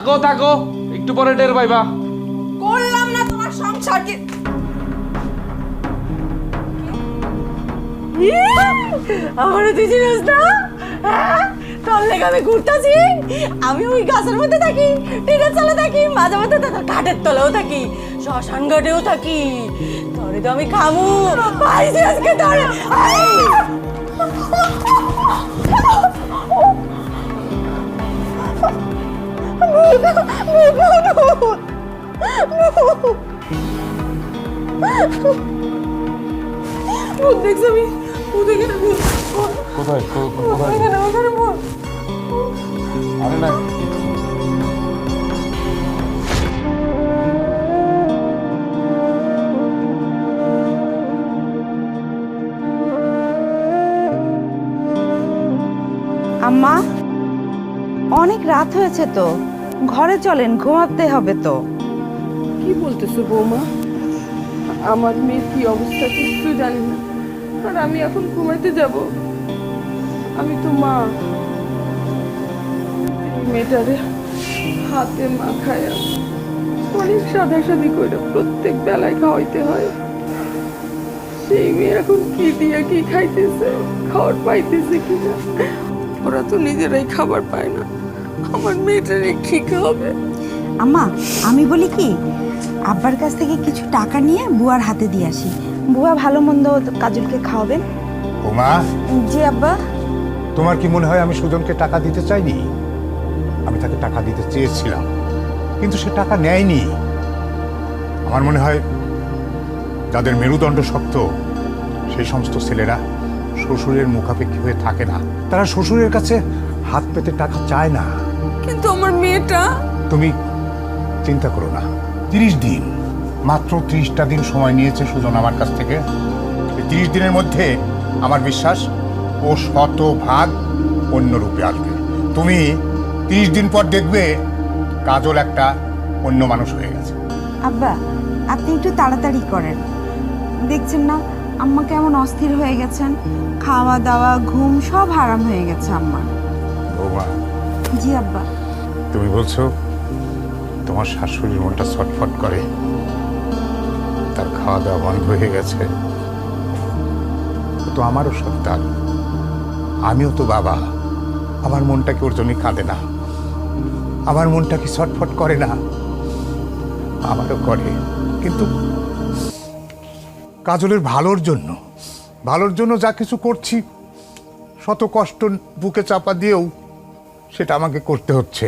থাকো থাকো, একটু পরে টের পাইবা। করলাম না তোমার সংসার কি আমার তুই চিনিস না? হ্যাঁ? তোর লেগে আমি ঘুরতাছি, আমি ওই গাছের মধ্যে থাকি, টিনের তলে থাকি, মাঝে মধ্যে তো কাঠের তলেও থাকি, শ্মশান ঘাটেও থাকি। তোরে তো আমি খামু পাইছি আজকে তোরে। দেখছি আমি কোথায় কোথায়? আরে না, আম্মা, অনেক রাত হয়েছে তো, ঘরে চলেন, ঘুমাতে হবে তো। কি বলতেছো বৌমা? আমার মেয়ের কি অবস্থা কিছু জানি না, আর আমি এখন ঘুমাইতে যাব? আমি তো মা, মেয়েটারে হাতে মাখায়া অনেক সাদাসাদি করে প্রত্যেক বেলায় খাওয়াইতে হয়। সেই মেয়ে এখন কি দিয়া কি খাইতেছে, খাওয়ার পাইতেছে কিনা? ওরা তো নিজেরাই খাবার পায় না, আমার মেয়েটারে কি খাওয়াবে? আম্মা, আমি বলি কি, আব্বার কাছ থেকে কিছু টাকা নিয়ে বুয়ার হাতে দিয়ে আসি, বুয়া ভালো মন্দ কাজলকে খাওয়াবেন। ওমা, জি আব্বা। তোমার কি মনে হয় আমি সুজনকে টাকা দিতে চাইনি? আমি তাকে টাকা দিতে চেয়েছিলাম, কিন্তু সে টাকা নেয়নি। আমার মনে হয় যাদের মেরুদণ্ড শক্ত সেই সমস্ত ছেলেরা শ্বশুরের মুখাপেক্ষী হয়ে থাকে না, তারা শ্বশুরের কাছে হাত পেতে টাকা চায় না। কিন্তু আমার মেয়েটা। তুমি চিন্তা করো না, 30 দিন, মাত্র 30টা দিন সময় নিয়েছে সুজন আমার কাছ থেকে। এই 30 দিনের মধ্যে আমার বিশ্বাস ও 100% অন্য রূপে আসবে। তুমি 30 দিন পর দেখবে কাজল একটা অন্য মানুষ হয়ে গেছে। আব্বা, আপনি একটু তাড়াতাড়ি করেন, দেখছেন না আম্মা কেমন অস্থির হয়ে গেছেন, খাওয়া দাওয়া ঘুম সব হারাম হয়ে গেছে আম্মা। বৌমা, জি আব্বা। তুমি বলছো তোমার শাশুড়ির মনটা ছটফট করে, তার খাওয়া দাওয়া বন্ধ হয়ে গেছে। ও তো আমারও সন্তান, আমিও তো বাবা। আমার মনটা কি ওর জন্য কাঁদে না? আমার মনটা কি ছটফট করে না? আমারও করে, কিন্তু কাজলের ভালোর জন্য যা কিছু করছি, শত কষ্ট বুকে চাপা দিয়েও সেটা আমাকে করতে হচ্ছে।